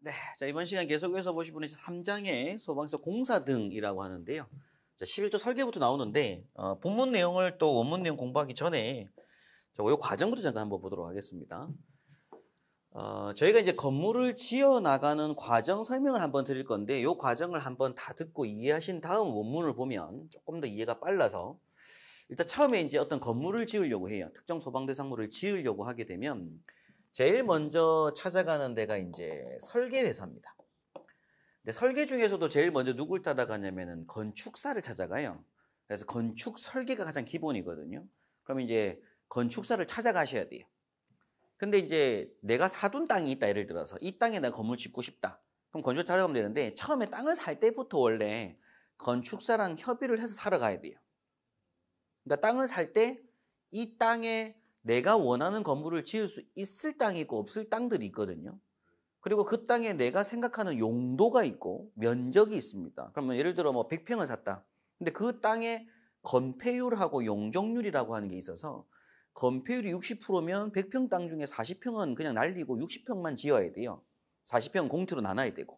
네, 자 이번 시간 계속해서 보실 분은 3장의 소방서 공사 등이라고 하는데요. 자, 11조 설계부터 나오는데 본문 내용을 또 원문 내용 공부하기 전에 이 과정부터 잠깐 한번 보도록 하겠습니다. 저희가 이제 건물을 지어 나가는 과정 설명을 한번 드릴 건데 이 과정을 한번 다 듣고 이해하신 다음 원문을 보면 조금 더 이해가 빨라서 일단 처음에 이제 어떤 건물을 지으려고 해요. 특정 소방 대상물을 지으려고 하게 되면 제일 먼저 찾아가는 데가 이제 설계회사입니다. 근데 설계 중에서도 제일 먼저 누굴 따라가냐면은 건축사를 찾아가요. 그래서 건축 설계가 가장 기본이거든요. 그럼 이제 건축사를 찾아가셔야 돼요. 근데 이제 내가 사둔 땅이 있다, 예를 들어서 이 땅에 내가 건물 짓고 싶다. 그럼 건축사 찾아가면 되는데 처음에 땅을 살 때부터 원래 건축사랑 협의를 해서 사러 가야 돼요. 그러니까 땅을 살 때 이 땅에 내가 원하는 건물을 지을 수 있을 땅이 있고 없을 땅들이 있거든요. 그리고 그 땅에 내가 생각하는 용도가 있고 면적이 있습니다. 그러면 예를 들어 뭐 100평을 샀다. 근데 그 땅에 건폐율하고 용적률이라고 하는 게 있어서 건폐율이 60%면 100평 땅 중에 40평은 그냥 날리고 60평만 지어야 돼요. 40평 공투로 나눠야 되고.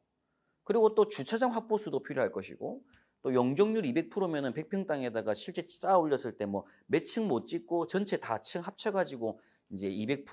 그리고 또 주차장 확보수도 필요할 것이고 또 용적률 200%면은 100평 땅에다가 실제 쌓아 올렸을 때 뭐 몇 층 못 짓고 전체 다 층 합쳐가지고 이제 200%,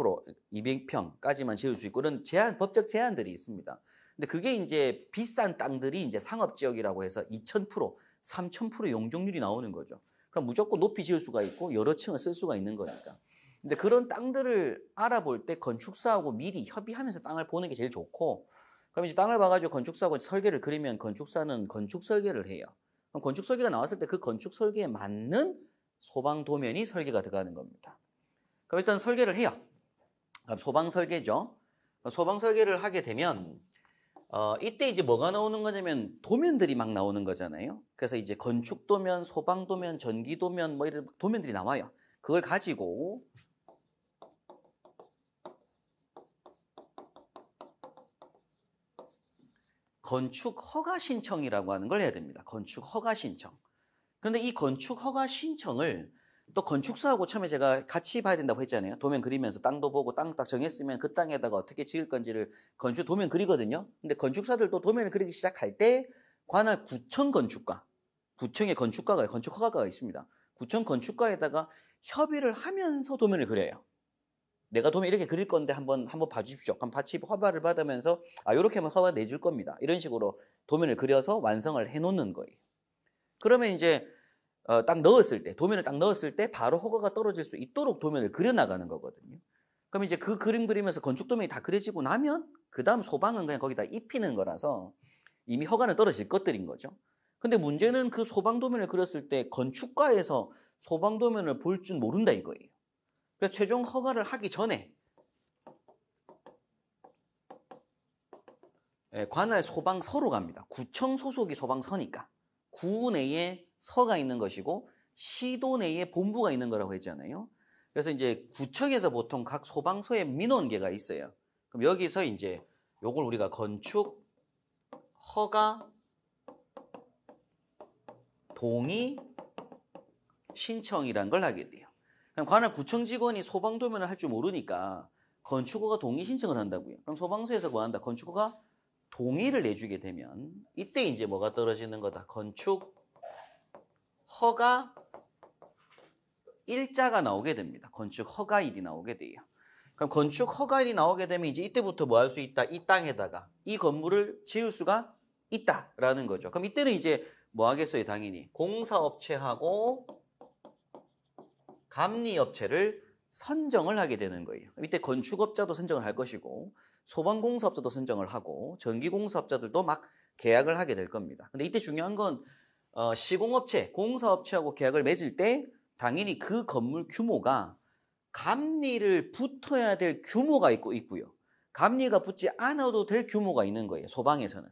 200평까지만 지을 수 있고 그런 법적 제한들이 있습니다. 근데 그게 이제 비싼 땅들이 이제 상업지역이라고 해서 2000%, 3000% 용적률이 나오는 거죠. 그럼 무조건 높이 지을 수가 있고 여러 층을 쓸 수가 있는 거니까. 근데 그런 땅들을 알아볼 때 건축사하고 미리 협의하면서 땅을 보는 게 제일 좋고 그럼 이제 땅을 봐가지고 건축사하고 설계를 그리면 건축사는 건축 설계를 해요. 그럼 건축 설계가 나왔을 때 그 건축 설계에 맞는 소방 도면이 설계가 들어가는 겁니다. 그럼 일단 설계를 해요. 그럼 소방 설계죠. 소방 설계를 하게 되면 이때 이제 뭐가 나오는 거냐면 도면들이 막 나오는 거잖아요. 그래서 이제 건축 도면, 소방 도면, 전기 도면 뭐 이런 도면들이 나와요. 그걸 가지고 건축 허가 신청이라고 하는 걸 해야 됩니다. 건축 허가 신청. 그런데 이 건축 허가 신청을 또 건축사하고 처음에 제가 같이 봐야 된다고 했잖아요. 도면 그리면서 땅도 보고 땅 딱 정했으면 그 땅에다가 어떻게 지을 건지를 건축 도면 그리거든요. 근데 건축사들도 도면을 그리기 시작할 때 관할 구청 건축가, 구청의 건축가가 건축 허가가 있습니다. 구청 건축가에다가 협의를 하면서 도면을 그려요. 내가 도면 이렇게 그릴 건데 한번 봐주십시오. 그럼 같이 허가를 받으면서 이렇게 하면 허가 내줄 겁니다. 이런 식으로 도면을 그려서 완성을 해놓는 거예요. 그러면 이제 도면을 딱 넣었을 때 바로 허가가 떨어질 수 있도록 도면을 그려나가는 거거든요. 그럼 이제 그 그림 그리면서 건축 도면이 다 그려지고 나면 그 다음 소방은 그냥 거기다 입히는 거라서 이미 허가는 떨어질 것들인 거죠. 근데 문제는 그 소방 도면을 그렸을 때 건축가에서 소방 도면을 볼 줄 모른다 이거예요. 그래서 최종 허가를 하기 전에 관할 소방서로 갑니다. 구청 소속이 소방서니까. 구 내에 서가 있는 것이고 시도 내에 본부가 있는 거라고 했잖아요. 그래서 이제 구청에서 보통 각 소방서에 민원계가 있어요. 그럼 여기서 이제 요걸 우리가 건축 허가 동의 신청이란 걸 하게 돼요. 그럼 관할 구청 직원이 소방 도면을 할 줄 모르니까 건축허가 동의 신청을 한다고요. 그럼 소방서에서 뭐 한다? 건축허가 동의를 내주게 되면 이때 이제 뭐가 떨어지는 거다? 건축 허가 일자가 나오게 됩니다. 건축 허가일이 나오게 돼요. 그럼 건축 허가일이 나오게 되면 이제 이때부터 뭐 할 수 있다? 이 땅에다가 이 건물을 지을 수가 있다라는 거죠. 그럼 이때는 이제 뭐 하겠어요? 당연히 공사업체하고 감리업체를 선정을 하게 되는 거예요. 이때 건축업자도 선정을 할 것이고 소방공사업자도 선정을 하고 전기공사업자들도 막 계약을 하게 될 겁니다. 근데 이때 중요한 건 시공업체, 공사업체하고 계약을 맺을 때 당연히 그 건물 규모가 감리를 붙어야 될 규모가 있고요. 감리가 붙지 않아도 될 규모가 있는 거예요. 소방에서는.